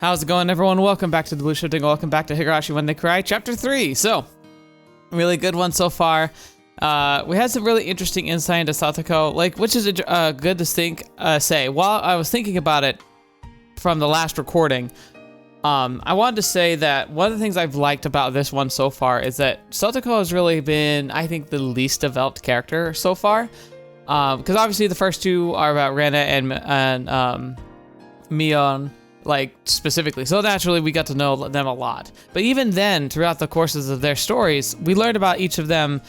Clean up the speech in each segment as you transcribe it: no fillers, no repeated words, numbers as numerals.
How's it going, everyone? Welcome back to TheBlueShifting. Welcome back to Higurashi When They Cry, Chapter 3. So, really good one so far. We had some really interesting insight into Satoko, which is good to say. While I was thinking about it from the last recording, I wanted to say that one of the things I've liked about this one so far is that Satoko has really been, I think, the least developed character so far. Because obviously the first two are about Rena and Mion, specifically. So naturally we got to know them a lot. But even then, throughout the courses of their stories, we learned about each of them,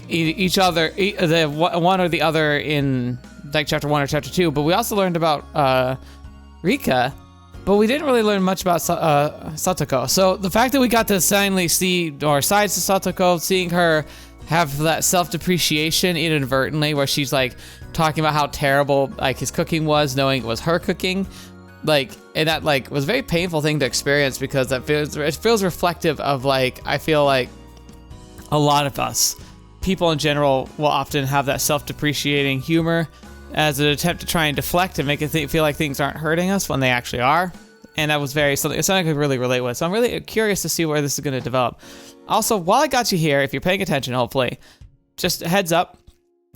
each other, the one or the other in chapter 1 or chapter 2. But we also learned about Rika, but we didn't really learn much about Satoko. So the fact that we got to finally see our sides to Satoko, seeing her have that self-depreciation inadvertently, where she's talking about how terrible his cooking was, knowing it was her cooking, and that was a very painful thing to experience, because it feels reflective of I feel like a lot of us, people in general, will often have that self-depreciating humor as an attempt to try and deflect and make it feel like things aren't hurting us when they actually are. And that was something I could really relate with. So I'm really curious to see where this is going to develop. Also, while I got you here, if you're paying attention, hopefully, just a heads up,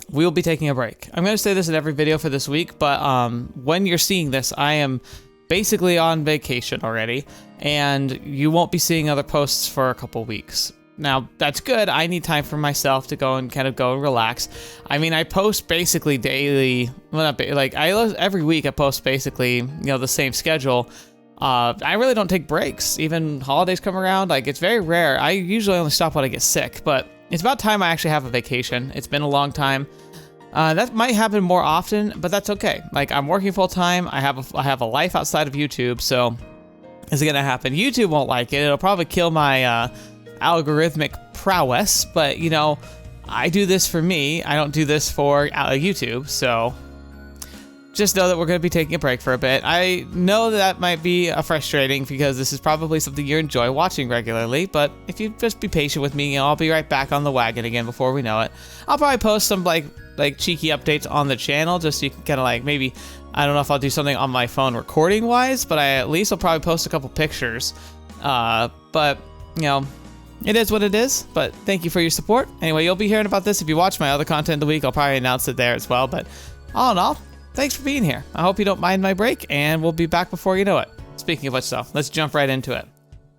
we will be taking a break. I'm going to say this in every video for this week, but when you're seeing this, I am basically on vacation already, and you won't be seeing other posts for a couple weeks. Now, that's good. I need time for myself to go and relax. I mean, I post basically daily. Well, not every week I post basically, the same schedule. I really don't take breaks. Even holidays come around, it's very rare. I usually only stop when I get sick, but it's about time I actually have a vacation. It's been a long time. That might happen more often, but that's okay. I'm working full time. I have a life outside of YouTube, so it's gonna happen. YouTube won't like it. It'll probably kill my algorithmic prowess, but I do this for me. I don't do this for YouTube, so just know that we're going to be taking a break for a bit. I know that might be frustrating, because this is probably something you enjoy watching regularly, but if you just be patient with me, I'll be right back on the wagon again before we know it. I'll probably post some cheeky updates on the channel, just so you can maybe, I don't know if I'll do something on my phone recording wise, but I at least will probably post a couple pictures. But it is what it is, but thank you for your support. Anyway, you'll be hearing about this if you watch my other content of the week. I'll probably announce it there as well, but all in all, thanks for being here. I hope you don't mind my break, and we'll be back before you know it. Speaking of which, though, let's jump right into it.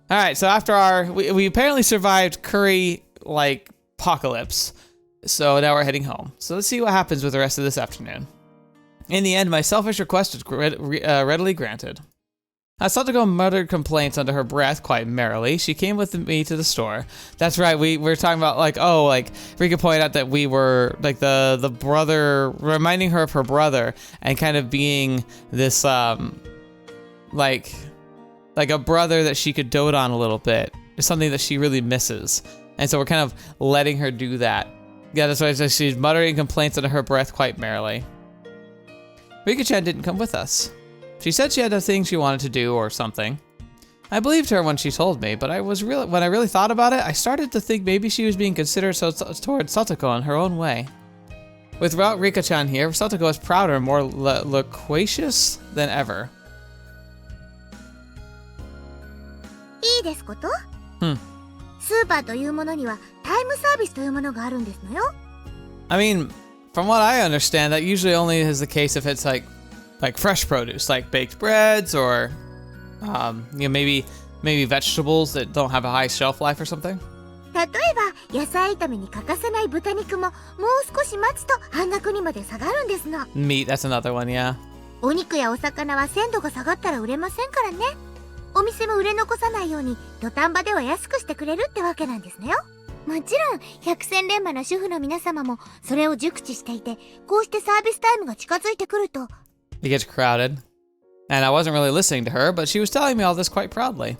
All right, so after we apparently survived curry apocalypse, so now we're heading home. So let's see what happens with the rest of this afternoon. In the end, my selfish request was readily granted. As Satoko muttered complaints under her breath quite merrily, she came with me to the store. That's right, we were talking about Rika pointed out that we were the brother, reminding her of her brother, and kind of being this a brother that she could dote on a little bit. It's something that she really misses. And so we're kind of letting her do that. Yeah, that's why she's muttering complaints under her breath quite merrily. Rika-chan didn't come with us. She said she had a thing she wanted to do or something. I believed her when she told me, but when I really thought about it, I started to think maybe she was being considerate towards Satoko in her own way. Without Rika-chan here, Satoko is prouder and more loquacious than ever. I mean, from what I understand, that usually only is the case if it's fresh produce, like baked breads, or maybe vegetables that don't have a high shelf life or something. Meat, that's another one, yeah. It gets crowded. And I wasn't really listening to her, but she was telling me all this quite proudly.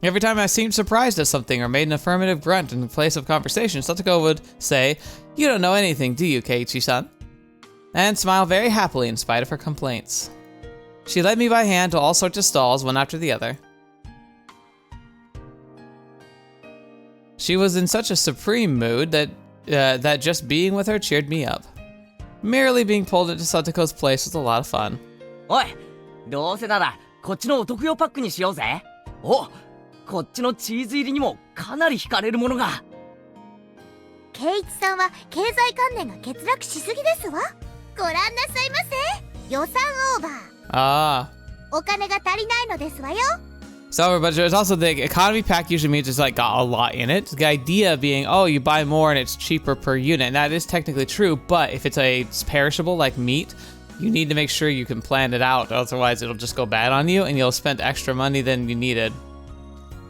Every time I seemed surprised at something or made an affirmative grunt in place of conversation, Satoko would say, "You don't know anything, do you, Keiichi-san?" and smile very happily in spite of her complaints. She led me by hand to all sorts of stalls, one after the other. She was in such a supreme mood that just being with her cheered me up. Merely being pulled into Satoko's place was a lot of fun. おい、どうせならこっちのお得用パックにしようぜ。お、こっちのチーズ入りにもかなり惹かれるものが。圭一さんは経済観念が欠落しすぎですわ。ご覧なさいませ。予算オーバー。お金が足りないのですわよ。So, but there's also the economy pack usually means it's like got a lot in it. The idea being, oh, you buy more and it's cheaper per unit. And that is technically true, but if it's a perishable like meat, you need to make sure you can plan it out. Otherwise, it'll just go bad on you and you'll spend extra money than you needed.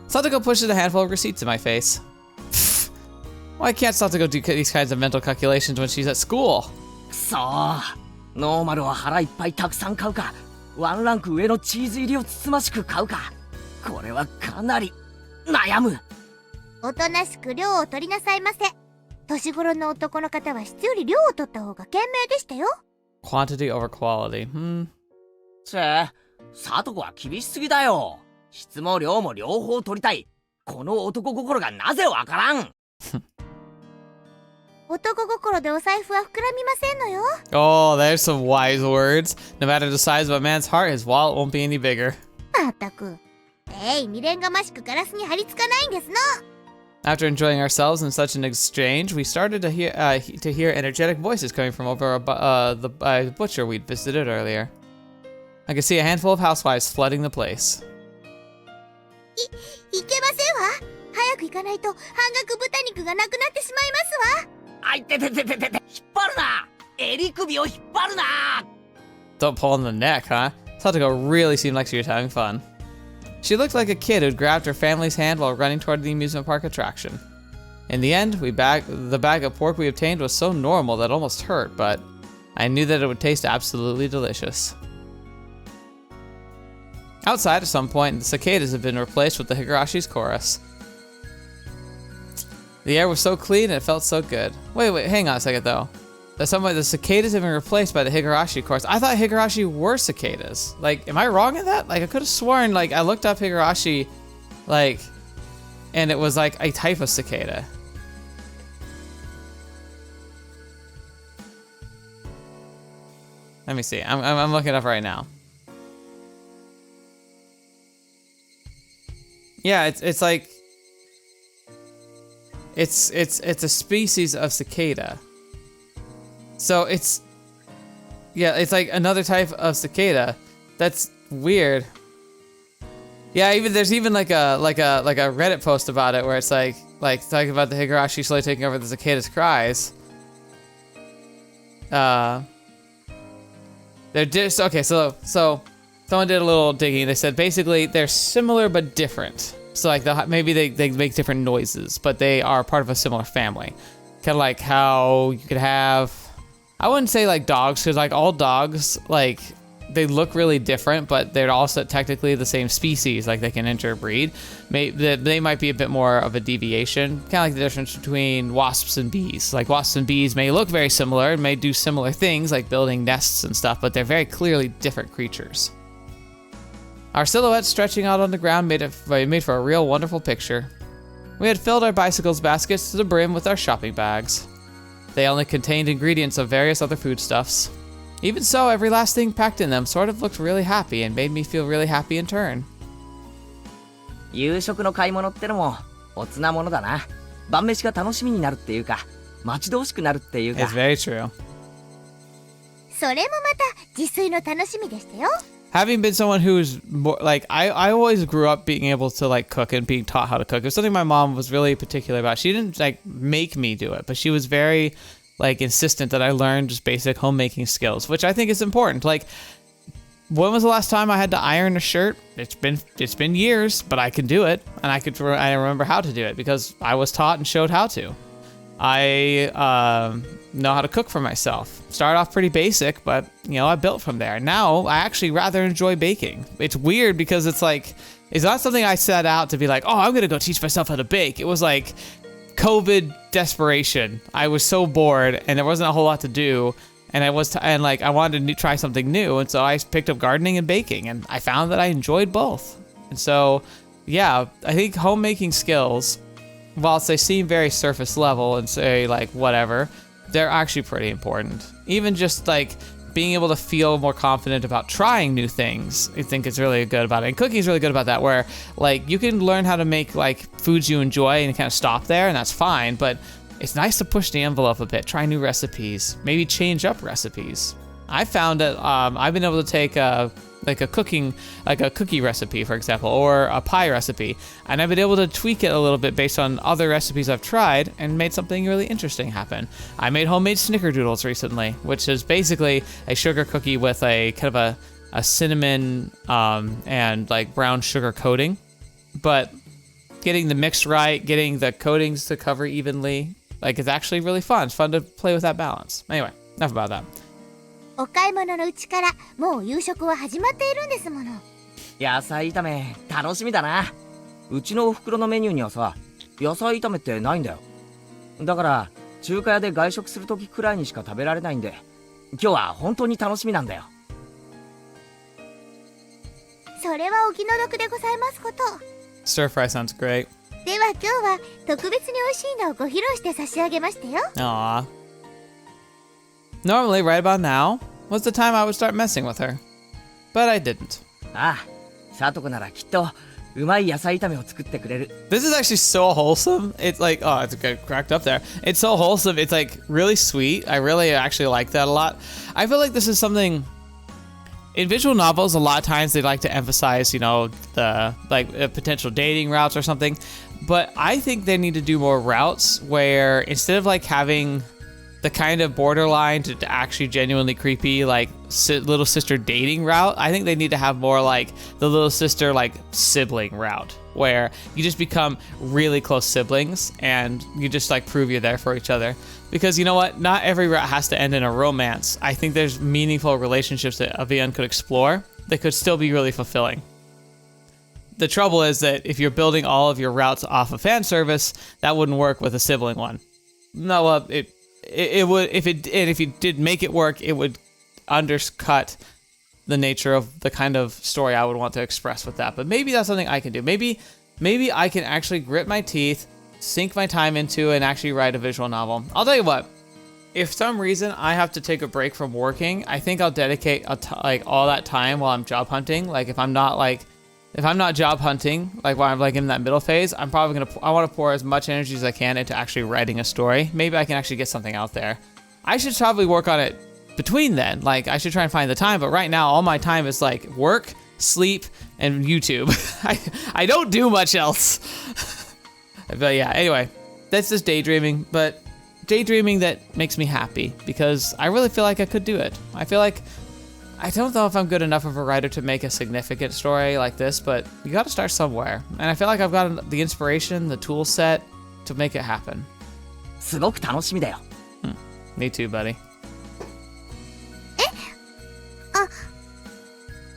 Satoko pushes a handful of receipts in my face. Why can't Satoko do these kinds of mental calculations when she's at school? くそー。ノーマルは腹いっぱいたくさん買うか、ワンランク上のチーズ入りをつつましく買うか。これはかなり悩む。おとなしく量を取りなさいませ。年頃の男の方は質より量を取った方が賢明でしたよ。Quantity over quality. サトコは厳しすぎだよ。質も量も両方取りたい。この男心がなぜわからん。男心でお財布は膨らみませんのよ。Oh, there's some wise words. No matter the size of a man's heart, his wallet won't be any bigger. まったく。未練がましくガラスに貼り付かないんですの。After enjoying ourselves in such an exchange, we started to hear energetic voices coming from over the butcher we'd visited earlier. I could see a handful of housewives flooding the place. いけませんわ。早く行かないと半額豚肉がなくなってしまいますわ。あいてててててて、引っ張るな。襟首を引っ張るな。Don't pull on the neck, huh? Satoko really seemed like she was having fun. She looked like a kid who'd grabbed her family's hand while running toward the amusement park attraction. In the end, the bag of pork we obtained was so normal that it almost hurt, but I knew that it would taste absolutely delicious. Outside, at some point, the cicadas had been replaced with the Higarashi's chorus. The air was so clean and it felt so good. Wait, hang on a second though. The cicadas have been replaced by the Higurashi chorus. I thought Higurashi were cicadas. Like, am I wrong in that? Like, I could have sworn, like, I looked up Higurashi, like, and it was like a type of cicada. Let me see. I'm looking it up right now. Yeah, it's like it's a species of cicada. So it's like another type of cicada. That's weird. Yeah, there's even like a Reddit post about it where it's like talking about the Higurashi slowly taking over the cicada's cries. They're just okay. So someone did a little digging. They said basically they're similar but different. So like maybe they make different noises, but they are part of a similar family. Kind of like how you could have, I wouldn't say like dogs, because like all dogs, like they look really different, but they're also technically the same species. Like they can interbreed. They might be a bit more of a deviation. Kind of like the difference between wasps and bees. Like wasps and bees may look very similar and may do similar things like building nests and stuff, but they're very clearly different creatures. Our silhouettes stretching out on the ground made for a real wonderful picture. We had filled our bicycles' baskets to the brim with our shopping bags. They only contained ingredients of various other foodstuffs. Even so, every last thing packed in them sort of looked really happy and made me feel really happy in turn. 夕食の買い物ってのもおつなものだな。晩飯が楽しみになるっていうか、待ち遠しくなるっていうか。It's very true. それもまた自炊の楽しみでしたよ。Having been someone who's more like I always grew up being able to like cook and being taught how to cook. It was something my mom was really particular about. She didn't like make me do it, but she was very like insistent that I learn just basic homemaking skills, which I think is important. Like, when was the last time I had to iron a shirt? It's been years, but I can do it, and I remember how to do it because I was taught and showed how to. I know how to cook for myself. Started off pretty basic, but I built from there. Now I actually rather enjoy baking. It's weird because it's like, it's not something I set out to be like, oh, I'm gonna go teach myself how to bake. It was like COVID desperation. I was so bored and there wasn't a whole lot to do, and I wanted to try something new, and so I picked up gardening and baking, and I found that I enjoyed both. And so, yeah, I think homemaking skills, whilst they seem very surface level and say like whatever, they're actually pretty important. Even just like being able to feel more confident about trying new things, I think is really good about it. And cooking's really good about that, where like you can learn how to make like foods you enjoy and kind of stop there, and that's fine. But it's nice to push the envelope a bit, try new recipes, maybe change up recipes. I found that I've been able to take a cookie recipe, for example, or a pie recipe, and I've been able to tweak it a little bit based on other recipes I've tried and made something really interesting happen. I made homemade snickerdoodles recently, which is basically a sugar cookie with a kind of a cinnamon and like brown sugar coating, but getting the mix right, getting the coatings to cover evenly, like it's actually really fun. It's fun to play with that balance. Anyway, enough about that. お買い物のうちからもう夕食は始まっているんですもの。野菜炒め楽しみだな。うちのお袋のメニューにはさ、野菜炒めってないんだよ。だから中華屋で外食する時くらいにしか食べられないんで、今日は本当に楽しみなんだよ。それはお気の毒でございますこと。Stir fry sounds great. では今日は特別に美味しいのをご披露して差し上げましたよ。Aww. Normally, right about now was the time I would start messing with her, but I didn't. ああ、さとこならきっとうまい野菜炒めを作ってくれる。This is actually so wholesome. It's like, oh, it's cracked up there. It's so wholesome. It's like really sweet. I really actually like that a lot. I feel like this is something in visual novels. A lot of times they like to emphasize, you know, the potential dating routes or something. But I think they need to do more routes where instead of like having the kind of borderline to actually genuinely creepy, like little sister dating route, I think they need to have more like the little sister like sibling route, where you just become really close siblings and you just like prove you're there for each other. Because you know what? Not every route has to end in a romance. I think there's meaningful relationships that Avian could explore that could still be really fulfilling. The trouble is that if you're building all of your routes off of fan service, that wouldn't work with a sibling one. No, well, it would, if you did make it work, it would undercut the nature of the kind of story I would want to express with that. But maybe that's something I can do. Maybe I can actually grit my teeth, sink my time into, and actually write a visual novel. I'll tell you what, if for some reason I have to take a break from working, I think I'll dedicate like all that time while I'm job hunting. Like if I'm not job hunting, like while I'm like in that middle phase, I want to pour as much energy as I can into actually writing a story. Maybe I can actually get something out there. I should probably work on it between then. Like I should try and find the time, but right now all my time is like work, sleep, and YouTube. I don't do much else. But yeah, anyway, that's just daydreaming, but daydreaming that makes me happy because I really feel like I could do it. I feel like I don't know if I'm good enough of a writer to make a significant story like this, but you got to start somewhere. And I feel like I've got the inspiration, the tool set to make it happen. すごく楽しみだよ。Me too, buddy.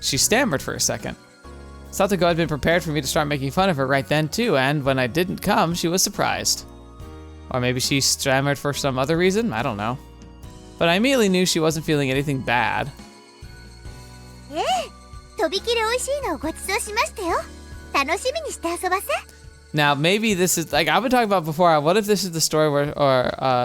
She stammered for a second. Satoko had been prepared for me to start making fun of her right then too, and when I didn't come, she was surprised. Or maybe she stammered for some other reason, I don't know. But I immediately knew she wasn't feeling anything bad. とびきり美味しいのをごちそうしましたよ。楽しみにして遊ばせ。 Now maybe this is like I've been talking about before. What if this is the story where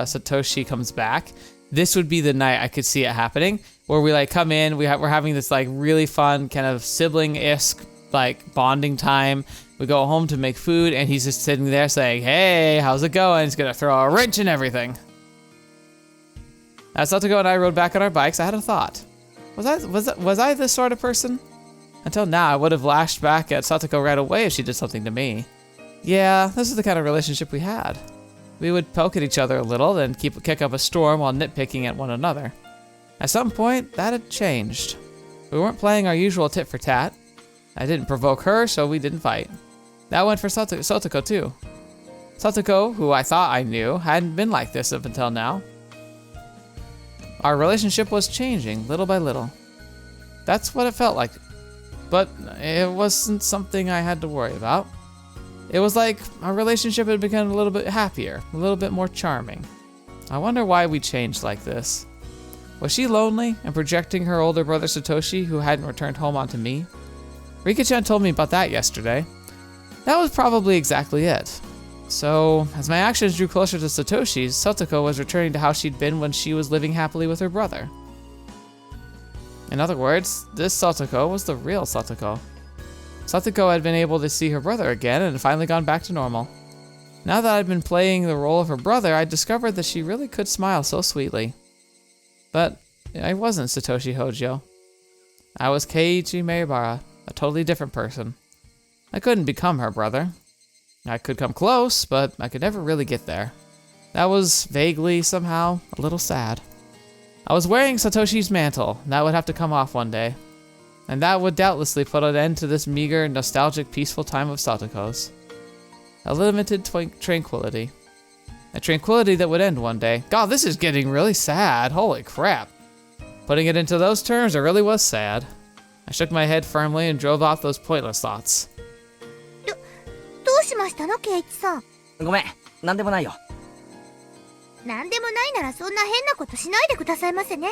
Satoshi comes back? This would be the night I could see it happening, where we like come in, we're having this like really fun kind of sibling-esque like bonding time. We go home to make food, and he's just sitting there saying, "Hey, how's it going?" He's gonna throw a wrench in everything. As Satoko and I rode back on our bikes, I had a thought. Was I this sort of person? Until now, I would have lashed back at Satoko right away if she did something to me. Yeah, this is the kind of relationship we had. We would poke at each other a little, then kick up a storm while nitpicking at one another. At some point, that had changed. We weren't playing our usual tit for tat. I didn't provoke her, so we didn't fight. That went for Satoko too. Satoko, who I thought I knew, hadn't been like this up until now. Our relationship was changing little by little. That's what it felt like. But it wasn't something I had to worry about. It was like our relationship had become a little bit happier, a little bit more charming. I wonder why we changed like this. Was she lonely and projecting her older brother Satoshi, who hadn't returned home, onto me? Rika-chan told me about that yesterday. That was probably exactly it. So, as my actions drew closer to Satoshi's, Satoko was returning to how she'd been when she was living happily with her brother. In other words, this Satoko was the real Satoko. Satoko had been able to see her brother again and had finally gone back to normal. Now that I'd been playing the role of her brother, I discovered that she really could smile so sweetly. But I wasn't Satoshi Hojo. I was Keiichi Meibara, a totally different person. I couldn't become her brother. I could come close, but I could never really get there. That was vaguely, somehow, a little sad. I was wearing Satoshi's mantle, and that would have to come off one day. And that would doubtlessly put an end to this meager, nostalgic, peaceful time of Satoko's. A limited tranquility. A tranquility that would end one day. God, this is getting really sad. Holy crap. Putting it into those terms, it really was sad. I shook my head firmly and drove off those pointless thoughts. どうしましたの、ケイチさん。ごめん、なんでもないよ。なんでもないならそんな変なことしないでくださいませね。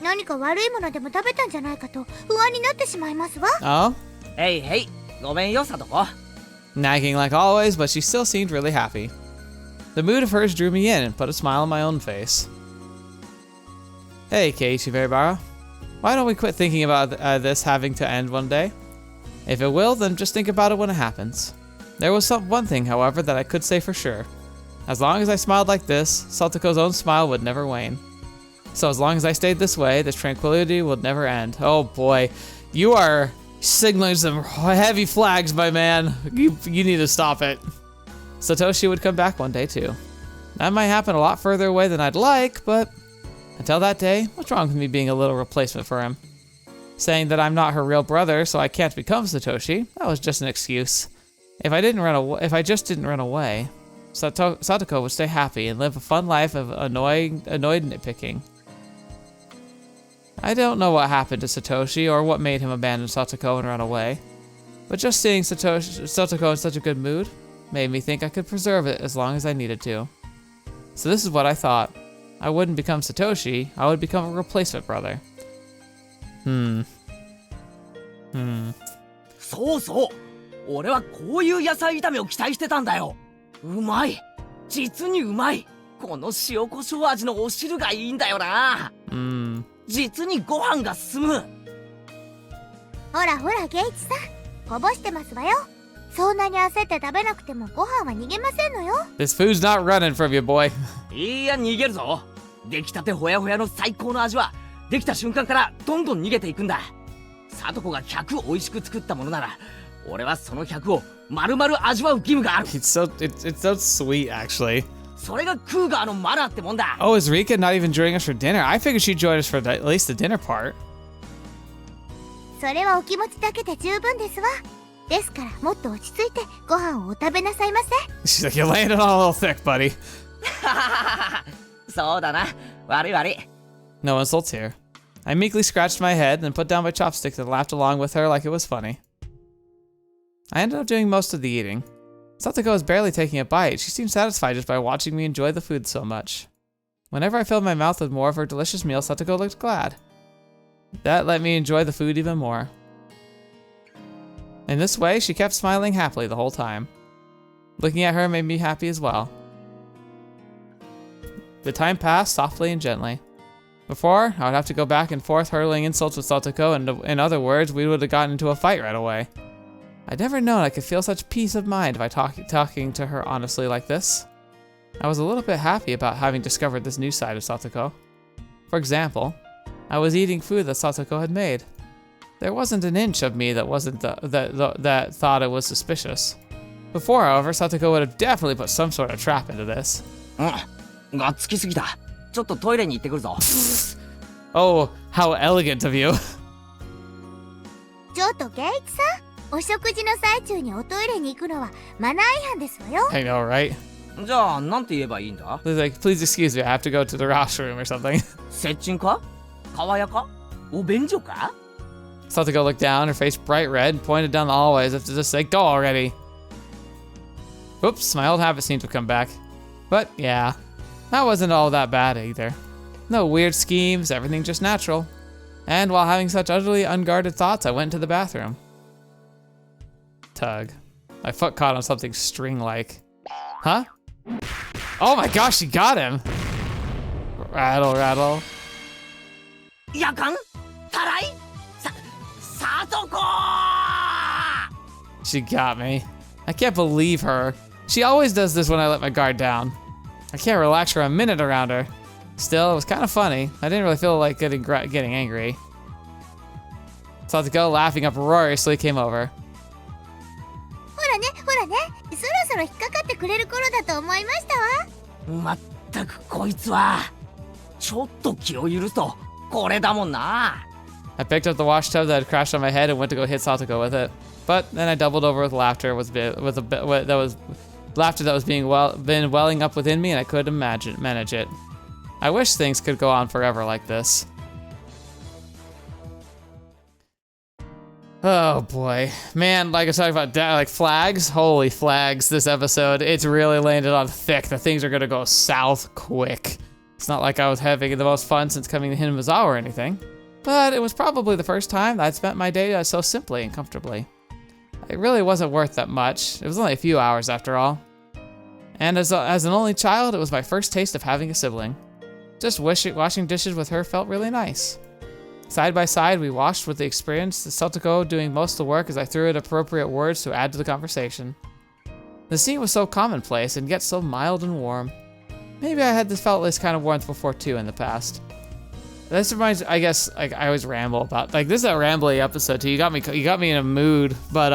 何か悪いものでも食べたんじゃないかと不安になってしまいますわ。Oh? へいへい、ごめんよ、サトコ。Nagging like always, but she still seemed really happy. The mood of hers drew me in and put a smile on my own face. Hey, Keiichi Meibara. Why don't we quit thinking about this having to end one day? If it will, then just think about it when it happens. There was one thing, however, that I could say for sure. As long as I smiled like this, Satoko's own smile would never wane. So as long as I stayed this way, this tranquility would never end. Oh boy, you are signaling some heavy flags, my man. You need to stop it. Satoshi would come back one day too. That might happen a lot further away than I'd like, but until that day, what's wrong with me being a little replacement for him? Saying that I'm not her real brother, so I can't become Satoshi, that was just an excuse. If I just didn't run away, Satoko would stay happy and live a fun life of annoyed nitpicking. I don't know what happened to Satoshi or what made him abandon Satoko and run away, but just seeing Satoko in such a good mood made me think I could preserve it as long as I needed to. So this is what I thought. I wouldn't become Satoshi, I would become a replacement brother. そうそう。俺はこういう野菜炒めを期待してたんだよ。うまい。実にうまい。この塩コショウ味のお汁がいいんだよな。実にご飯が進む。ほらほら、ケイチさん。こぼしてますわよ。そんなに焦って食べなくてもご飯は逃げませんのよ。This food's not running from you, boy. いや、逃げるぞ。出来たてほやほやの最高の味は、できた瞬間からどんどん逃げていくんだ。サトコが100美味しく作ったものなら、俺はその100を丸々味わう義務がある。It's so sweet, actually. それがクーガーのマナーってもんだ。Oh, is Rika not even joining us for dinner? I figured she'd join us for at least the dinner part. それはお気持ちだけで十分ですわ。ですからもっと落ち着いてご飯をお食べなさいませ。She's like, you're laying it on a little thick, buddy. そうだな。悪い悪い。No insults here. I meekly scratched my head, then put down my chopsticks and laughed along with her like it was funny. I ended up doing most of the eating. Satoko was barely taking a bite. She seemed satisfied just by watching me enjoy the food so much. Whenever I filled my mouth with more of her delicious meal, Satoko looked glad. That let me enjoy the food even more. In this way, she kept smiling happily the whole time. Looking at her made me happy as well. The time passed softly and gently. Before, I would have to go back and forth hurling insults with Satoko, and in other words, we would have gotten into a fight right away. I'd never known I could feel such peace of mind by talking to her honestly like this. I was a little bit happy about having discovered this new side of Satoko. For example, I was eating food that Satoko had made. There wasn't an inch of me that that thought it was suspicious. Before, however, Satoko would have definitely put some sort of trap into this. がっつきすぎた。ちょっとトイレに行ってくるぞ。Oh, how elegant of you. ちょっとケイチさん、お食事の最中におトイレに行くのはマナー違反ですわよ。I know, right? じゃあ、なんて言えばいいんだ？ He's like, please excuse me, I have to go to the restroom or something. 接近か？川屋か？お便所か？ Satoko looked down, her face bright red, and pointed down the hallway as if to just say, go already. Whoops, my old habit seemed to come back. But yeah, that wasn't all that bad either. No weird schemes, everything just natural. And while having such utterly unguarded thoughts, I went into the bathroom. Tug. My foot caught on something string-like. Huh? Oh my gosh, she got him! Rattle, rattle. やかん？たらい？ She got me. I can't believe her. She always does this when I let my guard down. I can't relax for a minute around her. Still, it was kind of funny. I didn't really feel like getting angry. Satoko, laughing uproariously, came over. ほらね、そろそろ引っかかってくれる頃だと思いましたわ。まったくこいつはちょっと気を許すとこれだもんな。I picked up the wash tub that had crashed on my head and went to go hit Satoko with it. But then I doubled over with laughter laughter that was been welling up within me, and I couldn't manage it. I wish things could go on forever like this. Oh boy, man! Like I was talking about, like flags. Holy flags! This episode, it's really landed on thick. The things are gonna go south quick. It's not like I was having the most fun since coming to Hinamizawa or anything, but it was probably the first time I'd spent my day so simply and comfortably. It really wasn't worth that much. It was only a few hours after all. And as an only child, it was my first taste of having a sibling. Just washing dishes with her felt really nice. Side by side, we washed with the experience, Satoko doing most of the work as I threw in appropriate words to add to the conversation. The scene was so commonplace and yet so mild and warm. Maybe I had felt this kind of warmth before too in the past. This reminds, I guess, like I always ramble about, like this is a rambly episode too. You got me in a mood, but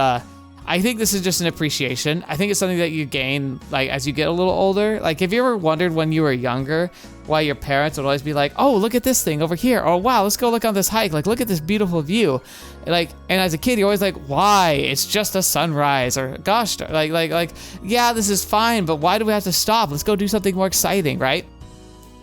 I think this is just an appreciation. I think it's something that you gain like as you get a little older. Like, have you ever wondered when you were younger why your parents would always be like, "Oh, look at this thing over here," or "Wow, let's go look on this hike. Like, look at this beautiful view." Like, and as a kid, you're always like, "Why? It's just a sunrise," or "Gosh, like, yeah, this is fine, but why do we have to stop? Let's go do something more exciting, right?"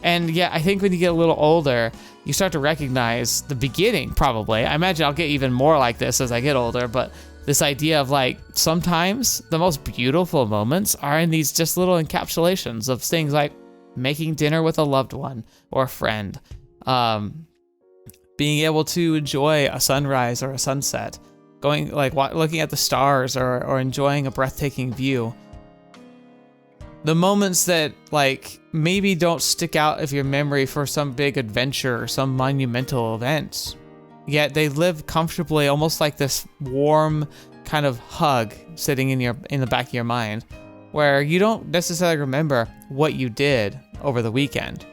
And yeah, I think when you get a little older, you start to recognize the beginning, probably. I imagine I'll get even more like this as I get older, but this idea of like, sometimes the most beautiful moments are in these just little encapsulations of things like making dinner with a loved one or a friend, being able to enjoy a sunrise or a sunset, going like looking at the stars or enjoying a breathtaking view. The moments that like maybe don't stick out of your memory for some big adventure or some monumental event, yet they live comfortably, almost like this warm kind of hug sitting in the back of your mind, where you don't necessarily remember what you did over the weekend,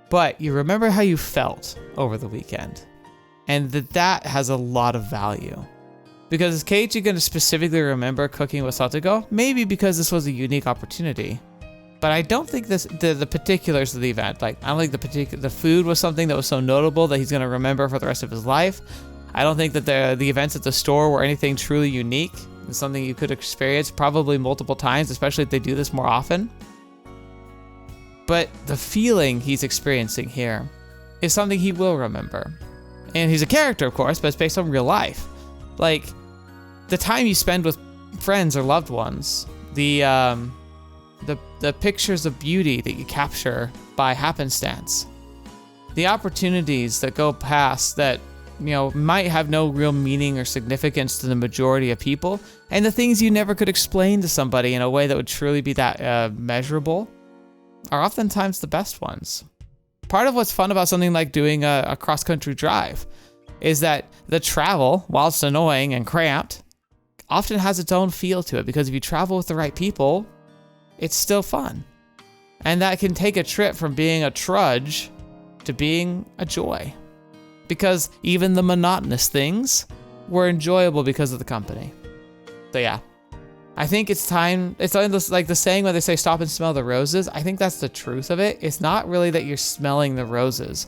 but you remember how you felt over the weekend, and that has a lot of value. Because is Keiichi going to specifically remember cooking with Satoko? Maybe because this was a unique opportunity. But I don't think the particulars of the event, like I don't think the food was something that was so notable that he's going to remember for the rest of his life. I don't think that the events at the store were anything truly unique. It's something you could experience probably multiple times, especially if they do this more often. But the feeling he's experiencing here is something he will remember. And he's a character, of course, but it's based on real life. Like, the time you spend with friends or loved ones, the pictures of beauty that you capture by happenstance, the opportunities that go past that, you know, might have no real meaning or significance to the majority of people, and the things you never could explain to somebody in a way that would truly be that measurable, are oftentimes the best ones. Part of what's fun about something like doing a cross-country drive is that the travel, while it's annoying and cramped, often has its own feel to it, because if you travel with the right people, it's still fun. And that can take a trip from being a trudge to being a joy. Because even the monotonous things were enjoyable because of the company. So yeah, I think it's time, it's like the saying when they say stop and smell the roses, I think that's the truth of it. It's not really that you're smelling the roses.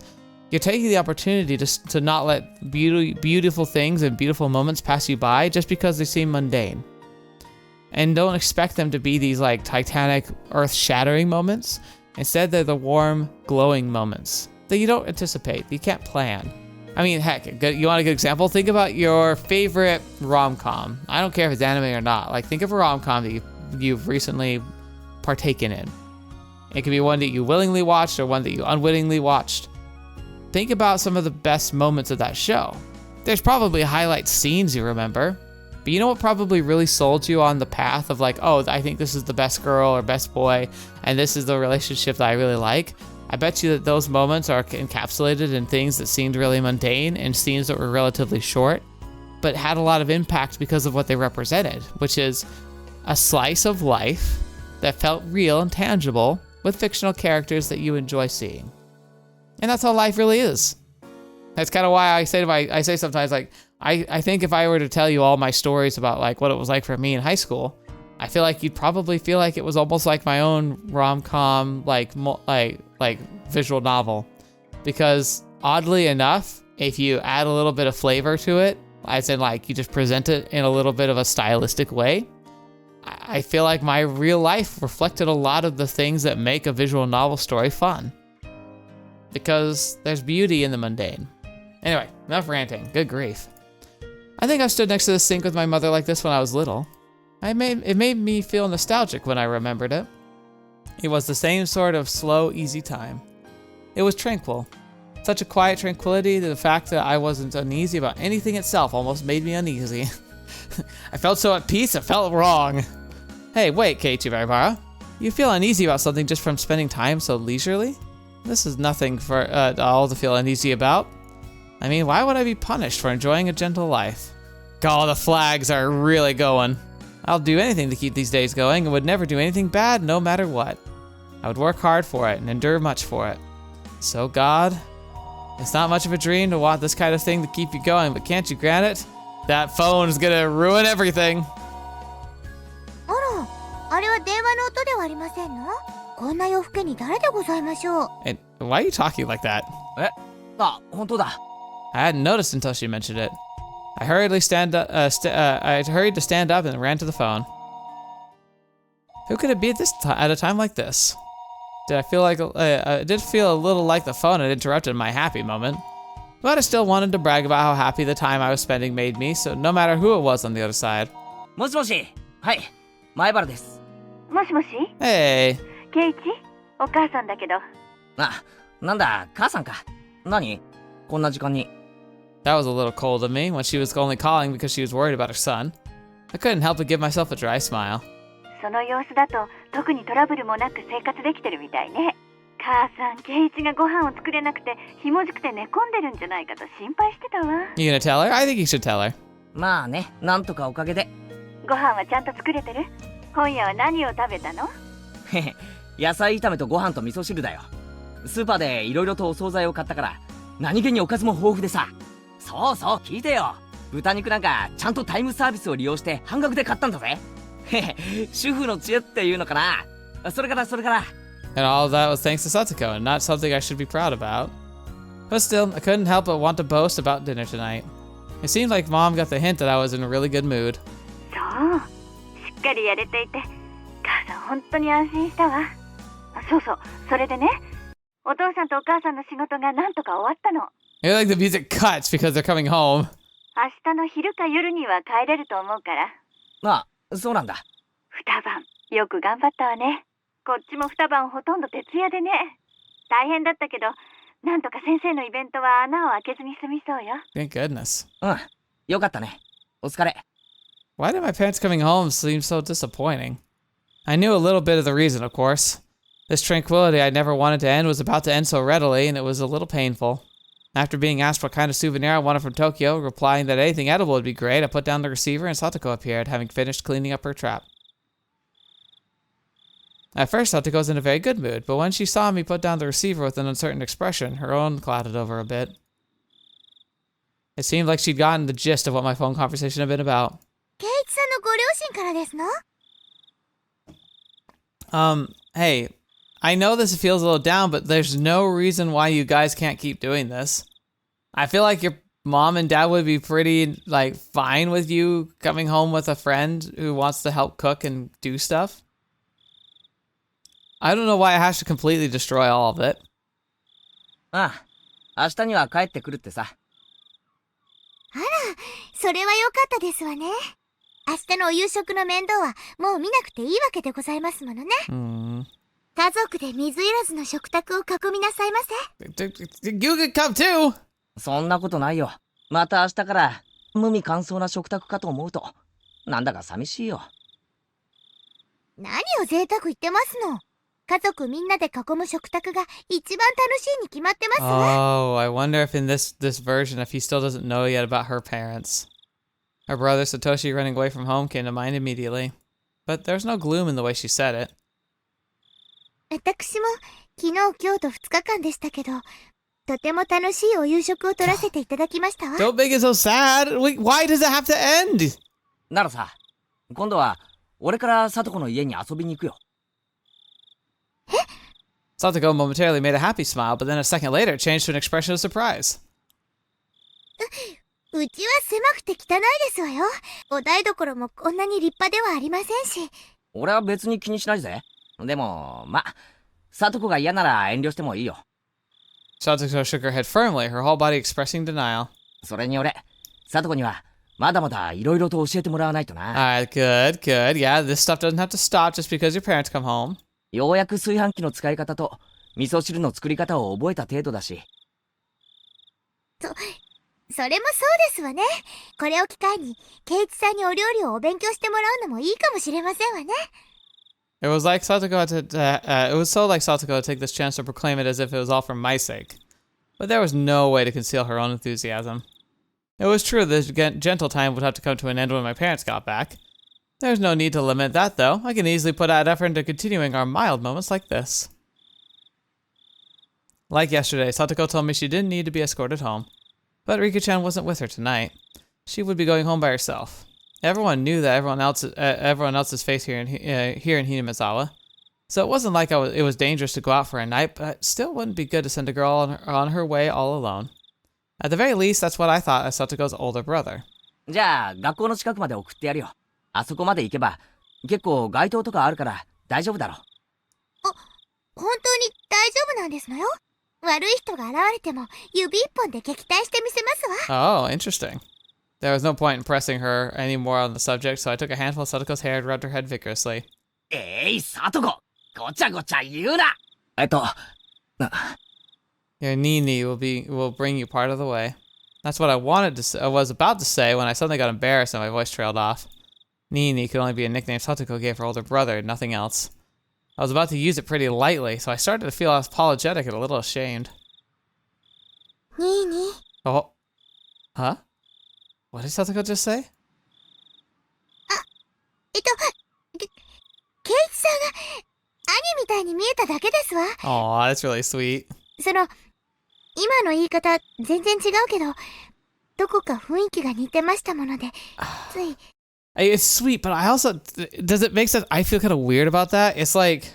You're taking the opportunity to not let beautiful things and beautiful moments pass you by just because they seem mundane. And don't expect them to be these like titanic, earth-shattering moments. Instead, they're the warm, glowing moments that you don't anticipate, that you can't plan. I mean, heck, you want a good example? Think about your favorite rom-com. I don't care if it's anime or not. Like, think of a rom-com that you've recently partaken in. It could be one that you willingly watched or one that you unwittingly watched. Think about some of the best moments of that show. There's probably highlight scenes you remember, but you know what probably really sold you on the path of like, oh, I think this is the best girl or best boy, and this is the relationship that I really like? I bet you that those moments are encapsulated in things that seemed really mundane and scenes that were relatively short, but had a lot of impact because of what they represented, which is a slice of life that felt real and tangible with fictional characters that you enjoy seeing. And that's how life really is. That's kind of why I say sometimes, like, I think if I were to tell you all my stories about like what it was like for me in high school, I feel like you'd probably feel like it was almost like my own rom-com, like visual novel. Because oddly enough, if you add a little bit of flavor to it, as in like you just present it in a little bit of a stylistic way, I feel like my real life reflected a lot of the things that make a visual novel story fun. Because there's beauty in the mundane. Anyway, enough ranting. Good grief. I think I stood next to the sink with my mother like this when I was little. It made me feel nostalgic when I remembered it. It was the same sort of slow, easy time. It was tranquil. Such a quiet tranquility that the fact that I wasn't uneasy about anything itself almost made me uneasy. I felt so at peace, it felt wrong. Hey, wait, Keiichi Veribara. You feel uneasy about something just from spending time so leisurely? This is nothing for all to feel uneasy about. I mean, why would I be punished for enjoying a gentle life? God, the flags are really going. I'll do anything to keep these days going and would never do anything bad no matter what. I would work hard for it and endure much for it. So God, it's not much of a dream to want this kind of thing to keep you going, but can't you grant it? That phone is gonna ruin everything. あら、あれは電話の音ではありませんの？こんな夜更けに誰でございましょう？ And why are you talking like that? あ、本当だ。I hadn't noticed until she mentioned it. I hurried to stand up and ran to the phone. Who could it be at a time like this? Did I did feel a little like the phone had interrupted my happy moment, but I still wanted to brag about how happy the time I was spending made me, so no matter who it was on the other side. もしもし、はい、前原です。もしもし Hey. ケイチ、お母さんだけど。あ、なんだ、母さんか。何？こんな時間に。That was a little cold of me when she was only calling because she was worried about her son. I couldn't help but give myself a dry smile. その様子だと特にトラブルもなく生活できてるみたいね。母さん、ケイチがご飯を作れなくてひもじくて寝込んでるんじゃないかと心配してたわ。You gonna tell her? I think you should tell her. まあね、なんとかおかげで。ご飯はちゃんと作れてる？今夜は何を食べたの？へへ、野菜炒めとご飯と味噌汁だよ。スーパーでいろいろとお惣菜を買ったから何気におかずも豊富でさ。そうそう、聞いてよ。豚肉なんかちゃんとタイムサービスを利用して半額で買ったんだぜ。へへ、主婦の知恵っていうのかな。それから。And all of that was thanks to Satoko, and not something I should be proud about. But still, I couldn't help but want to boast about dinner tonight. It seemed like Mom got the hint that I was in a really good mood. そう、しっかりやれていて、母さん本当に安心したわ。そうそう、それでね、お父さんとお母さんの仕事がなんとか終わったの。I feel like the music cuts because they're coming home. 明日の昼か夜には帰れると思うから。ああ、そうなんだ。二晩、よく頑張ったわね。こっちも二晩ほとんど徹夜でね。大変だったけど、なんとか先生のイベントは穴を開けずに済みそうよ。Thank goodness. うん、よかったね。お疲れ。Why did my parents coming home seem so disappointing? I knew a little bit of the reason, of course. This tranquility I never wanted to end was about to end so readily, and it was a little painful. After being asked what kind of souvenir I wanted from Tokyo, replying that anything edible would be great, I put down the receiver and Satoko appeared, having finished cleaning up her trap. At first, Satoko was in a very good mood, but when she saw me put down the receiver with an uncertain expression, her own clouded over a bit. It seemed like she'd gotten the gist of what my phone conversation had been about. ケイチさんのご両親からですの？ Hey, I know this feels a little down, but there's no reason why you guys can't keep doing this. I feel like your mom and dad would be pretty, like, fine with you coming home with a friend who wants to help cook and do stuff. I don't know why I have to completely destroy all of it. ああ、明日には帰ってくるってさ。あら、それは良かったですわね。明日のお夕食の面倒はもう見なくていいわけでございますものね。家族で水入らずの食卓を囲みなさいませ。You could come too! そんなことないよ。また明日から無味乾燥な食卓かと思うと、なんだか寂しいよ。何を贅沢言ってますの。家族みんなで囲む食卓が一番楽しいに決まってますわ。Oh, I wonder if in this version, if he still doesn't know yet about her parents. Her brother Satoshi running away from home came to mind immediately. But there was no gloom in the way she said it. 私も昨日今日と2日間でしたけど、とても楽しいお夕食を取らせていただきましたわ。Don't make it so sad! Why does it have to end? ならさ、今度は俺からサトコの家に遊びに行くよ。Satoko momentarily made a happy smile, but then a second later it changed to an expression of surprise. うちは狭くて汚いですわよ。お台所もこんなに立派ではありませんし。俺は別に気にしないぜ。でも、サトコが嫌なら遠慮してもいいよ。Satoko shook her head firmly, her whole body expressing denial. それに俺、サトコにはまだまだいろいろと教えてもらわないとな。Alright, good, good. Yeah, this stuff doesn't have to stop just because your parents come home. ようやく炊飯器の使い方と味噌汁の作り方を覚えた程度だし。それもそうですわね。これを機会に、ケイチさんにお料理をお勉強してもらうのもいいかもしれませんわね。It was like Satoko it was so like Satoko to take this chance to proclaim it as if it was all for my sake. But there was no way to conceal her own enthusiasm. It was true that this gentle time would have to come to an end when my parents got back. There's no need to lament that, though. I can easily put out effort into continuing our mild moments like this. Like yesterday, Satoko told me she didn't need to be escorted home. But Rika-chan wasn't with her tonight. She would be going home by herself. Everyone knew that everyone else's face here in Hinamizawa. So it wasn't like it was dangerous to go out for a night, but it still wouldn't be good to send a girl on her way all alone. At the very least, that's what I thought as Satoko's older brother. じゃあ、学校の近くまで送ってやるよ。あそこまで行けば、結構街灯とかあるから大丈夫だろ。本当に大丈夫なんですのよ。悪い人が現れても指一本で撃退してみせますわ。Oh, interesting. There was no point in pressing her any more on the subject, so I took a handful of Satoko's hair and rubbed her head vigorously. サトコ、ごちゃごちゃ言うな。Your Nii-Nii will bring you part of the way. That's what I was about to say when I suddenly got embarrassed and my voice trailed off. Nii-Nii could only be a nickname Satoko gave her older brother, nothing else. I was about to use it pretty lightly, so I started to feel apologetic and a little ashamed. Nii-Nii. Oh. Huh? What did Satoko just say? ケイチさんが兄みたいに見えただけですわ。Aw, that's really sweet. 今の言い方全然違うけど、どこか雰囲気が似てましたもので、つい。It's sweet, but I also... Does it make sense? I feel kind of weird about that. It's like...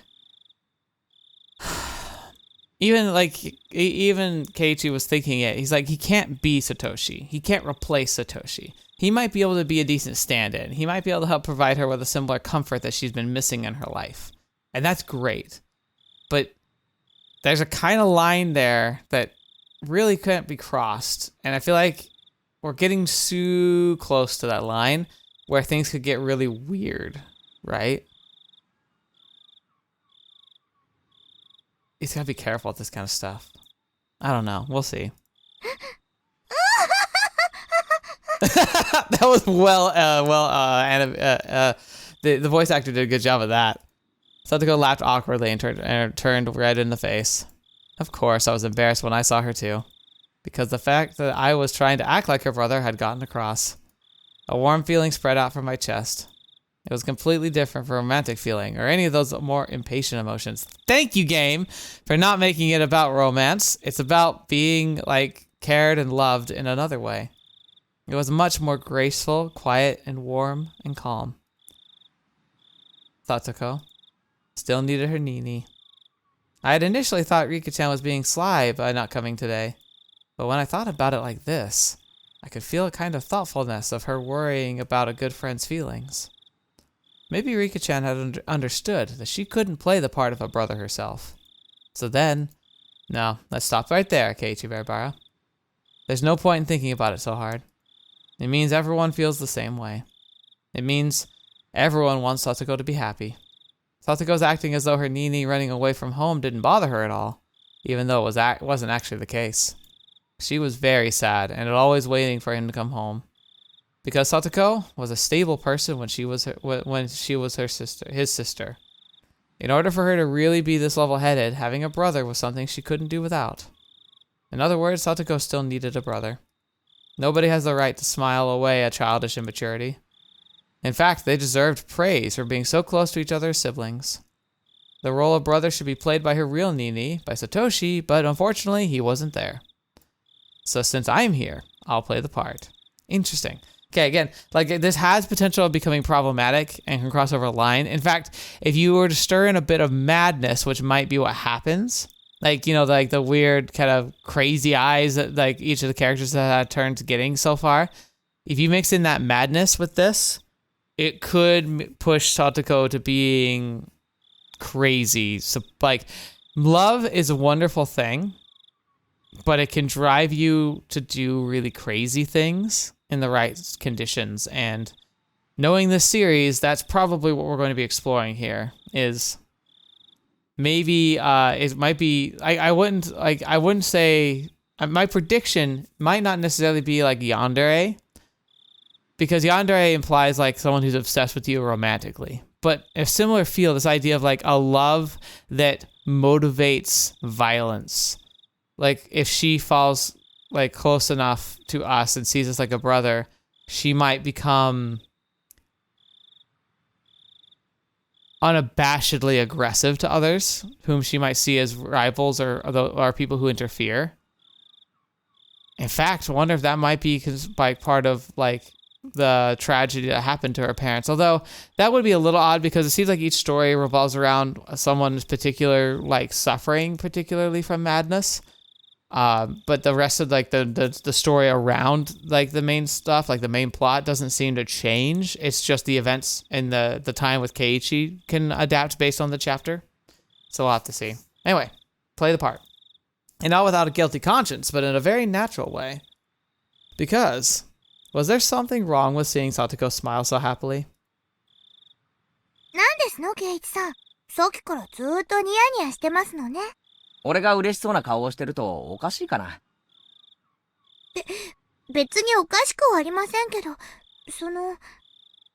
Even Keiichi was thinking it. He's like, he can't be Satoshi. He can't replace Satoshi. He might be able to be a decent stand-in. He might be able to help provide her with a similar comfort that she's been missing in her life. And that's great. But there's a kind of line there that really couldn't be crossed. And I feel like we're getting too close to that line where things could get really weird, right? He's gotta be careful with this kind of stuff. I don't know. We'll see. That was the voice actor did a good job of that. Satoko laughed awkwardly and turned red in the face. Of course, I was embarrassed when I saw her too, because the fact that I was trying to act like her brother had gotten across. A warm feeling spread out from my chest. It was completely different from a romantic feeling or any of those more impatient emotions. Thank you, game, for not making it about romance. It's about being like cared and loved in another way. It was much more graceful, quiet, and warm and calm. Satoko still needed her Nii-Nii. I had initially thought Rika-chan was being sly by not coming today, but when I thought about it like this, I could feel a kind of thoughtfulness of her worrying about a good friend's feelings. Maybe Rika-chan had understood that she couldn't play the part of a brother herself. So then... No, let's stop right there, Keiichi Veribara. There's no point in thinking about it so hard. It means everyone feels the same way. It means everyone wants Satoko to be happy. Satoko's acting as though her Nii-Nii running away from home didn't bother her at all, even though it wasn't actually the case. She was very sad and always waiting for him to come home. Because Satoko was a stable person when she was his sister. In order for her to really be this level-headed, having a brother was something she couldn't do without. In other words, Satoko still needed a brother. Nobody has the right to smile away a childish immaturity. In fact, they deserved praise for being so close to each other as siblings. The role of brother should be played by her real Nii-Nii, by Satoshi, but unfortunately, he wasn't there. So since I'm here, I'll play the part. Interesting. Okay, again, like this has potential of becoming problematic and can cross over a line. In fact, if you were to stir in a bit of madness, which might be what happens, like, you know, like the weird kind of crazy eyes that like each of the characters that had turned getting so far, if you mix in that madness with this, it could push Satoko to being crazy. So like, love is a wonderful thing, but it can drive you to do really crazy things in the right conditions. And knowing this series, that's probably what we're going to be exploring here. Is maybe it might be. I wouldn't say my prediction might not necessarily be like yandere, because yandere implies like someone who's obsessed with you romantically. But a similar feel, this idea of like a love that motivates violence. Like if she falls like close enough to us and sees us like a brother, she might become unabashedly aggressive to others whom she might see as rivals or people who interfere. In fact, I wonder if that might be like part of like the tragedy that happened to her parents. Although that would be a little odd because it seems like each story revolves around someone's particular like suffering, particularly from madness. But the rest of like the story around like the main stuff, like the main plot, doesn't seem to change. It's just the events in the time with Keiichi can adapt based on the chapter. So we'll have to see. Anyway, play the part. And not without a guilty conscience, but in a very natural way. Because, was there something wrong with seeing Satoko smile so happily? なんですの、ケイイチさん。さっきからずーっとニヤニヤしてますのね。俺が嬉しそうな顔をしてるとおかしいかな。別におかしくはありませんけど、その...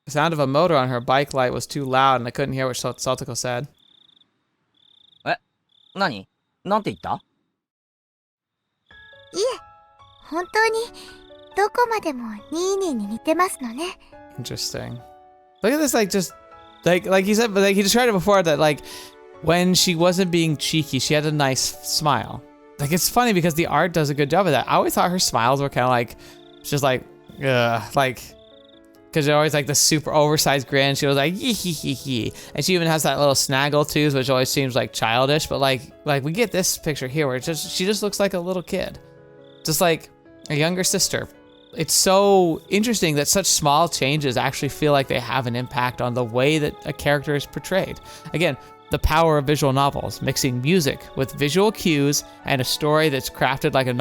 The sound of a motor on her bike light was too loud and I couldn't hear what Satoko said. え、何？なんて言った？いえ、本当にどこまでもニーニーに似てますのね。 Interesting. Look at this, like, just like he said, but like he described it before that like when she wasn't being cheeky, she had a nice smile. Like it's funny because the art does a good job of that. I always thought her smiles were kind of like just like because they're always like the super oversized grin. She was like yee hee hee hee, and she even has that little snaggle too, which always seems like childish. But like we get this picture here where she just looks like a little kid, just like a younger sister. It's so interesting that such small changes actually feel like they have an impact on the way that a character is portrayed. Again, the power of visual novels, mixing music with visual cues and a story that's crafted like an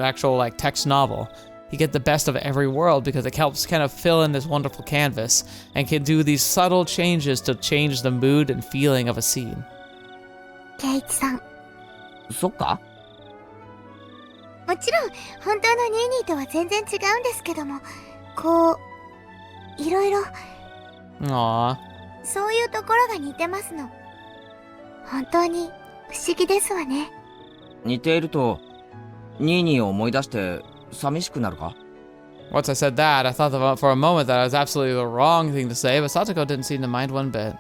actual like text novel. You get the best of every world because it helps kind of fill in this wonderful canvas and can do these subtle changes to change the mood and feeling of a scene. ケイイチさん。そっか？もちろん本当のニーニーとは全然違うんですけども、こういろいろ Aww. そういうところが似てますの。本当に不思議ですわね。似ているとニーニーを思い出して寂しくなるか？ Once I said that, I thought for a moment that I was absolutely the wrong thing to say, but Satoko didn't seem to mind one bit.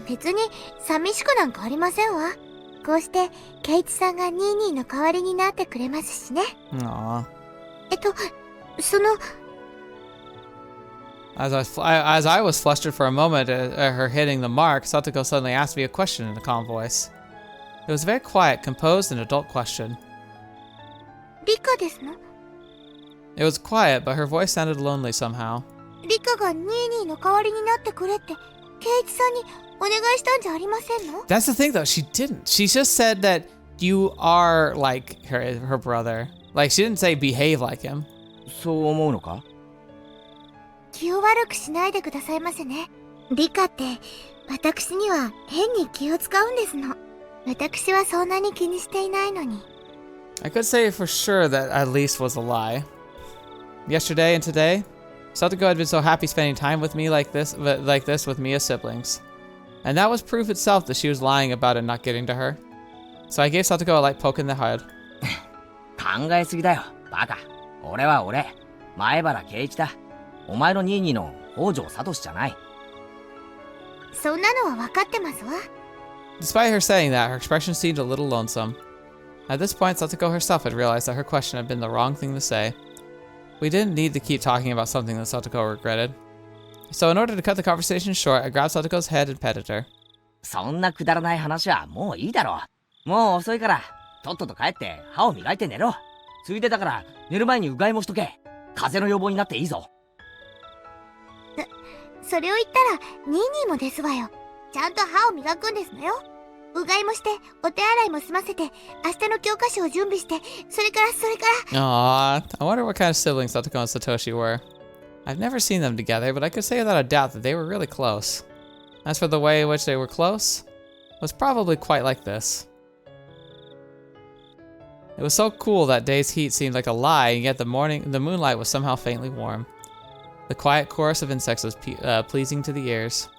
別に寂しくなんかありませんわ。こうしてケイイチさんがニーニーの代わりになってくれますしね。Aww. その As I was flustered for a moment at her hitting the mark, Satoko suddenly asked me a question in a calm voice. It was a very quiet, composed, and adult question. リカですの？ It was quiet, but her voice sounded lonely somehow. リカがニーニーの代わりになってくれってケイイチさんにお願いしたんじゃありませんの？ That's the thing, though. She didn't. She just said that you are like her brother. Like, she didn't say behave like him. そう思うのか？気を悪くしないでくださいませね。リカって私には変に気を使うんですの。私はそんなに気にしていないのに。I could say for sure that at least was a lie. Yesterday and today, Satoko had been so happy spending time with me like this with me as siblings. And that was proof itself that she was lying about it not getting to her. So I gave Satoko a light poke in the head. 考えすぎだよ、バカ。俺は俺、前原圭一だ。お前のニーニーの北条聡じゃない。そんなのは分かってますわ。Despite her saying that, her expression seemed a little lonesome. At this point, Satoko herself had realized that her question had been the wrong thing to say. We didn't need to keep talking about something that Satoko regretted. So in order to cut the conversation short, I grabbed Satoko's head and petted her. そんなくだらない話はもういいだろう。もう遅いから、とっとと帰って歯を磨いて寝ろ。ついでだから寝る前にうがいもしとけ。風邪の予防になっていいぞ。それを言ったらニーニーもですわよ。ちゃんと歯を磨くんですのよ。うがいもしてお手洗いも済ませて明日の教科書を準備して、それから。Aww, I wonder what kind of siblings Satoko and Satoshi were. I've never seen them together, but I could say without a doubt that they were really close. As for the way in which they were close, it was probably quite like this. It was so cool that day's heat seemed like a lie, and yet the moonlight was somehow faintly warm. The quiet chorus of insects was pleasing to the ears.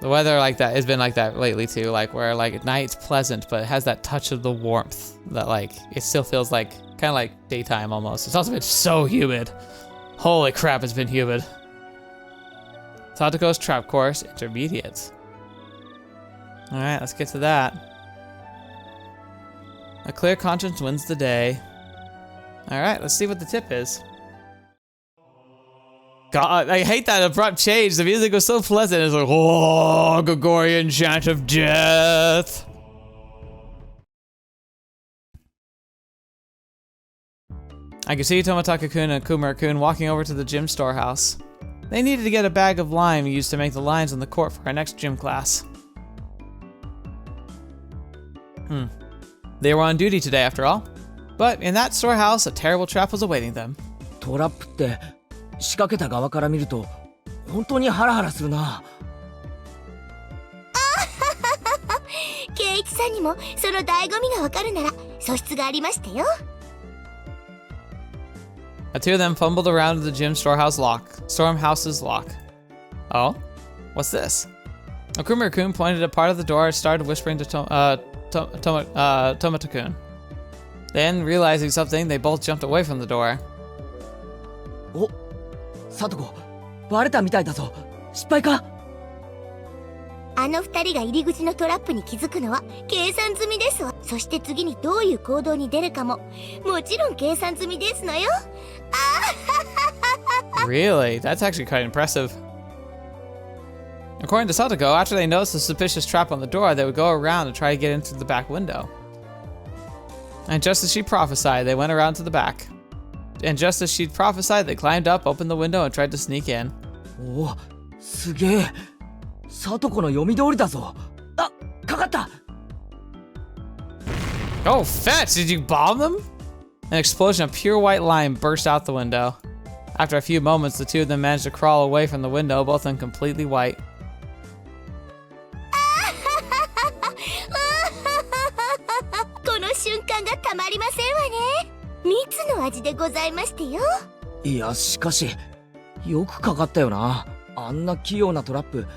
The weather like that has been like that lately too, like where like at night it's pleasant, but it has that touch of the warmth that like it still feels like kind of like daytime almost. It's also been so humid. Holy crap, it's been humid. Satoko's trap course, intermediate. Alright, let's get to that. A clear conscience wins the day. Alright, let's see what the tip is. God, I hate that abrupt change. The music was so pleasant. It's like, oh, Gregorian chant of death. I could see Tomotaka-kun and Kumura-kun walking over to the gym storehouse. They needed to get a bag of lime used to make the lines on the court for our next gym class. They were on duty today after all. But in that storehouse, a terrible trap was awaiting them. トラップって仕掛けた側から見ると本当にハラハラするな。圭一さんにもその醍醐味がわかるなら素質がありましたよ。The two of them fumbled around the gym storehouse's lock. Oh? What's this? Kumura-kun pointed at part of the door and started whispering to Tomotaka-kun. Then, realizing something, they both jumped away from the door. お、サトコ、バレたみたいだぞ。失敗か？あの二人が入り口のトラップに気づくのは計算済みですわ。そして次にどういう行動に出るかももちろん計算済みですのよ。Really? That's actually quite impressive. According to Satoko, after they noticed the suspicious trap on the door, they would go around and try to get in through the back window. And just as she prophesied, they went around to the back. And just as she'd prophesied, they climbed up, opened the window, and tried to sneak in. お、すげえ。サトコの読み通りだぞ。あ、かかった。Oh, fetch! Did you bomb them? An explosion of pure white lime burst out the window. After a few moments, the two of them managed to crawl away from the window, both in completely white. この瞬間がたまりませんわね。蜜の味でございましてよ。いや、しかしよくかかったよな。あんな器用なトラップ。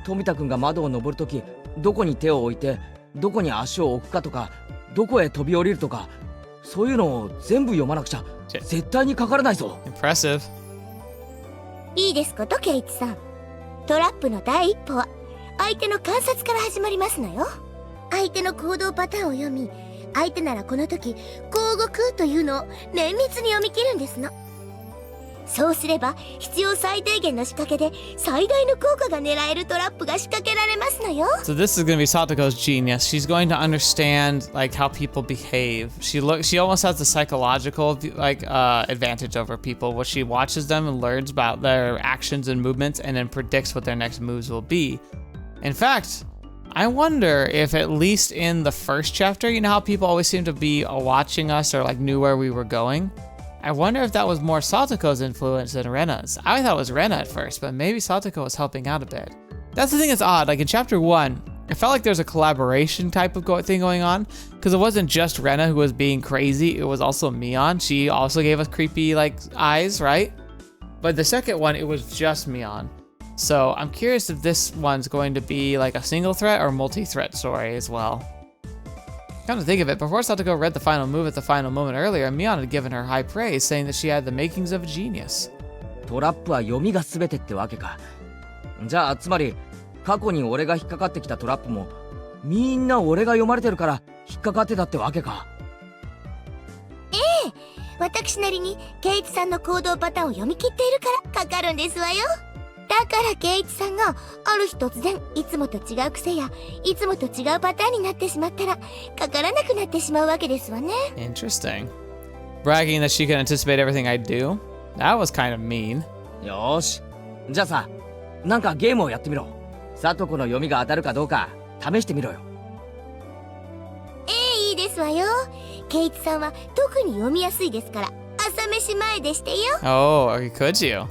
富田くんが窓を登るとき、どこに手を置いてどこに足を置くかとか、どこへ飛び降りるとか、そういうのを全部読まなくちゃ絶対にかからないぞ。Impressive. いいですこと、圭一さん。トラップの第一歩は相手の観察から始まりますのよ。相手の行動パターンを読み、相手ならこの時こう動くというのを綿密に読み切るんですの。そうすれば必要最低限の仕掛けで最大の効果が狙えるトラップが仕掛けられますのよ。So this is going to be Satoko's genius. She's going to understand like how people behave. She almost has the psychological advantage over people, where she watches them and learns about their actions and movements and then predicts what their next moves will be. In fact, I wonder if at least in the first chapter, you know how people always seem to be watching us or like knew where we were going? I wonder if that was more Satoko's influence than Rena's. I thought it was Rena at first, but maybe Satoko was helping out a bit. That's the thing that's odd. Like in chapter 1, it felt like there's a collaboration type of thing going on, because it wasn't just Rena who was being crazy, it was also Mion. She also gave us creepy like eyes, right? But the second one, it was just Mion. So I'm curious if this one's going to be like a single threat or multi-threat story as well. Come to think of it, before Satoko read the final move at the final moment earlier, Mion had given her high praise, saying that she had the makings of a genius. トラップは読みが全てってわけか。じゃあつまり過去に俺が引っかかってきたトラップもみんな俺が読まれてるから引っかかってたってわけか。私なりにケイイチさんの行動パターンを読み切っているからかかるんですわよ。だからケイイチさんがある日突然いつもと違う癖やいつもと違うパターンになってしまったらかからなくなってしまうわけですわね。Interesting. Bragging that she could anticipate everything I do? That was kind of mean. よーし。じゃあさ、なんかゲームをやってみろ。サトコの読みが当たるかどうか試してみろよ。いいですわよ。ケイイチさんは特に読みやすいですから朝飯前でしてよ。Oh, could you?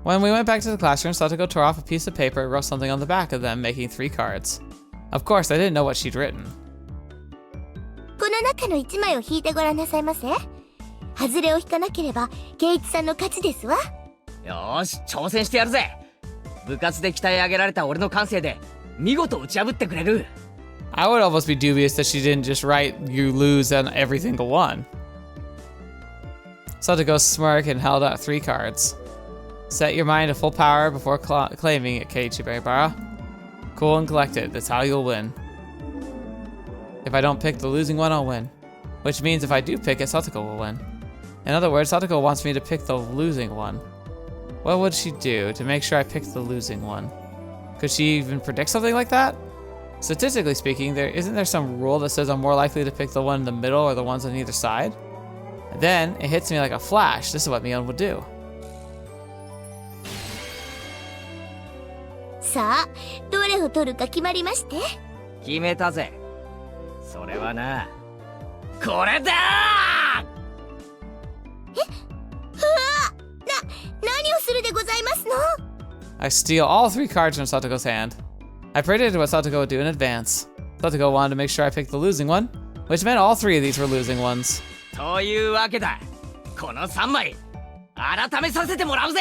When we went back to the classroom, Satoko tore off a piece of paper and wrote something on the back of them, making 3 cards. Of course, I didn't know what she'd written. この中の1枚を引いてごらんなさいませ。外れを引かなければケイイチさんの勝ちですわ。よーし、挑戦してやるぜ。部活で鍛え上げられた俺の感性で見事打ち破ってくれる。I would almost be dubious that she didn't just write you lose on every single one. Satoko smirked and held out 3 cards. Set your mind to full power before claiming it, Keiichi Beribara. Cool and collected, that's how you'll win. If I don't pick the losing one, I'll win. Which means if I do pick it, Satoko will win. In other words, Satoko wants me to pick the losing one. What would she do to make sure I pick the losing one? Could she even predict something like that? Statistically speaking, isn't there some rule that says I'm more likely to pick the one in the middle or the ones on either side? And then it hits me like a flash. This is what Mion would do. さあ、どれを取るか決まりまして。決めたぜ。それはな、これだー。何をするでございますの？ I steal all 3 cards from Satoko's hand. I predicted what Satoko would do in advance. Satoko wanted to make sure I picked the losing one, which meant all 3 of these were losing ones. というわけだ。この3枚、改めさせてもらうぜ。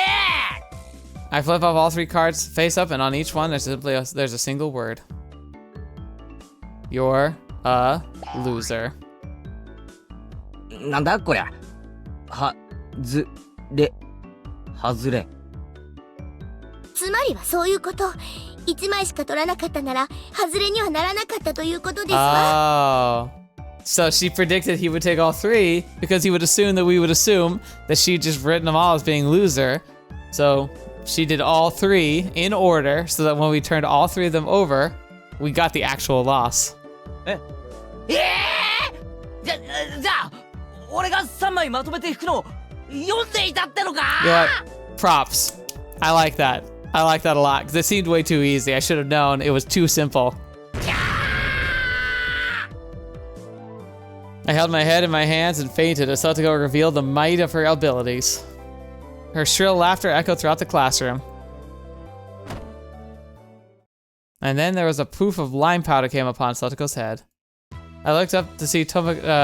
I flip up all 3 cards face up, and on each one there's a single word. You're a loser. なんだこりゃ。はずれ、外れ。つまりはそういうこと。1枚しか取らなかったなら外れにはならなかったということですわ。Oh. So she predicted he would take all 3 because he would assume that we would assume that she'd just written them all as being loser. So she did all 3 in order so that when we turned all 3 of them over, we got the actual loss. じゃあ俺が3枚まとめて引くのを読んでいたってのか。 You know what? Props. I like that. I like that a lot because it seemed way too easy. I should have known it was too simple. I held my head in my hands and fainted as Satoko revealed the might of her abilities. Her shrill laughter echoed throughout the classroom. And then there was a poof of lime powder came upon Satoko's head. I looked up to see Tobita-kun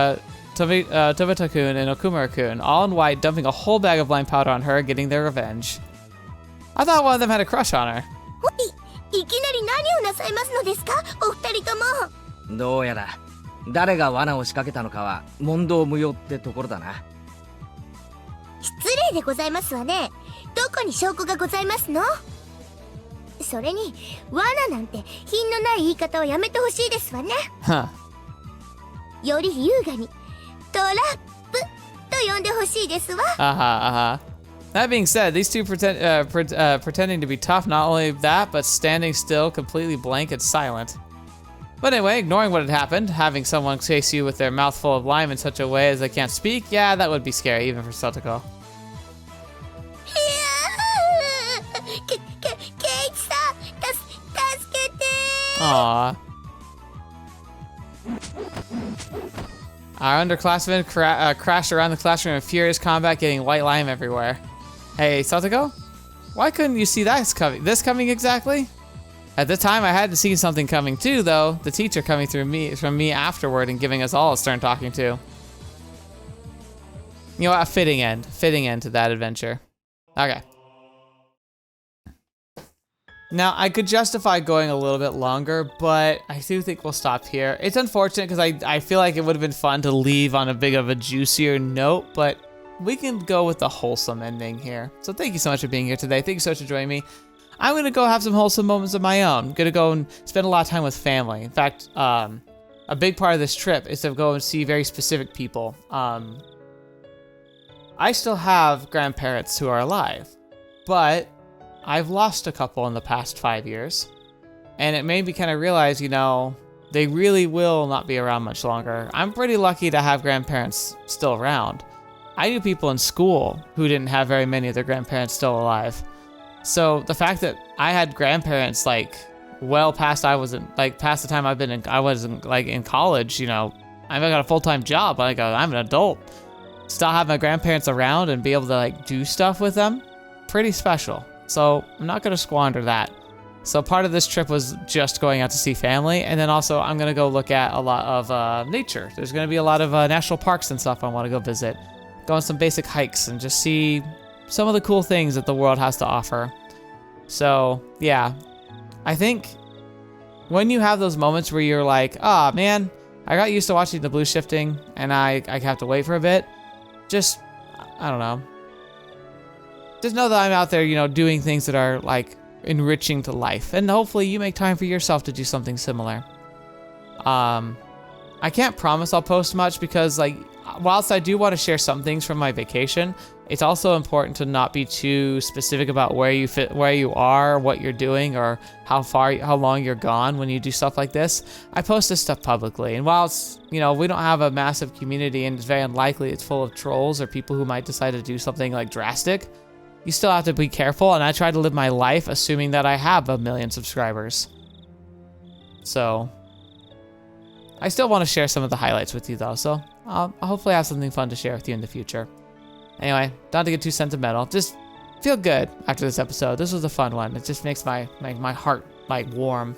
and Okumura-kun, all in white, dumping a whole bag of lime powder on her, getting their revenge. I thought one of them had a crush on her. いきなり何をなさいますのですか、お二人とも。どうやら誰が罠を仕掛けたのかは問答無用ってところだな。失礼でございますわね。どこに証拠がございますの？それに罠なんて品のない言い方はやめてほしいですわね。Huh. より優雅にトラップと呼んでほしいですわ。That being said, these two pretending to be tough, not only that, but standing still, completely blank and silent. But anyway, ignoring what had happened, having someone chase you with their mouth full of lime in such a way as they can't speak, yeah, that would be scary, even for Satoko. ケイチさん、助けて。 Aww. Our underclassmen crashed around the classroom in furious combat, getting white lime everywhere. Hey, Satoko? Why couldn't you see this coming exactly? At the time, I hadn't seen something coming too, though. The teacher coming from me afterward and giving us all a stern talking to. You know what? A fitting end to that adventure. Okay. Now, I could justify going a little bit longer, but I do think we'll stop here. It's unfortunate because I feel like it would have been fun to leave on a big of a juicier note, but we can go with the wholesome ending here. So thank you so much for being here today. Thank you so much for joining me. I'm going to go have some wholesome moments of my own. I'm going to go and spend a lot of time with family. In fact, a big part of this trip is to go and see very specific people. I still have grandparents who are alive, but I've lost a couple in the past 5 years, and it made me kind of realize, you know, they really will not be around much longer. I'm pretty lucky to have grandparents still around. I knew people in school who didn't have very many of their grandparents still alive. So the fact that I had grandparents like well past past the time I wasn't like in college, you know, I've got a full-time job, I'm an adult. Still have my grandparents around and be able to like do stuff with them, pretty special. So I'm not going to squander that. So part of this trip was just going out to see family, and then also I'm going to go look at a lot of nature. There's going to be a lot of national parks and stuff I want to go visit. Go on some basic hikes and just see some of the cool things that the world has to offer. So yeah, I think when you have those moments where you're like, ah, man, I got used to watching TheBlueShifting and I have to wait for a bit. Just, I don't know. Just know that I'm out there, you know, doing things that are like enriching to life, and hopefully you make time for yourself to do something similar. I can't promise I'll post much because, like, whilst I do want to share some things from my vacation, it's also important to not be too specific about where you are, what you're doing, or how long you're gone when you do stuff like this. I post this stuff publicly, and whilst, you know, we don't have a massive community and it's very unlikely it's full of trolls or people who might decide to do something like drastic, you still have to be careful, and I try to live my life assuming that I have 1 million subscribers. So I still want to share some of the highlights with you though, so I'll hopefully have something fun to share with you in the future. Anyway, not to get too sentimental, just feel good after this episode. This was a fun one. It just makes my heart like warm.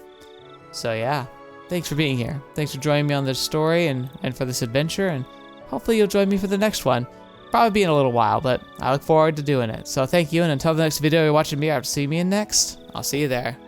So yeah, thanks for being here. Thanks for joining me on this story and for this adventure, and hopefully you'll join me for the next one. Probably be in a little while, but I look forward to doing it. So thank you, and until the next video you're watching me, I have to see me in next. I'll see you there.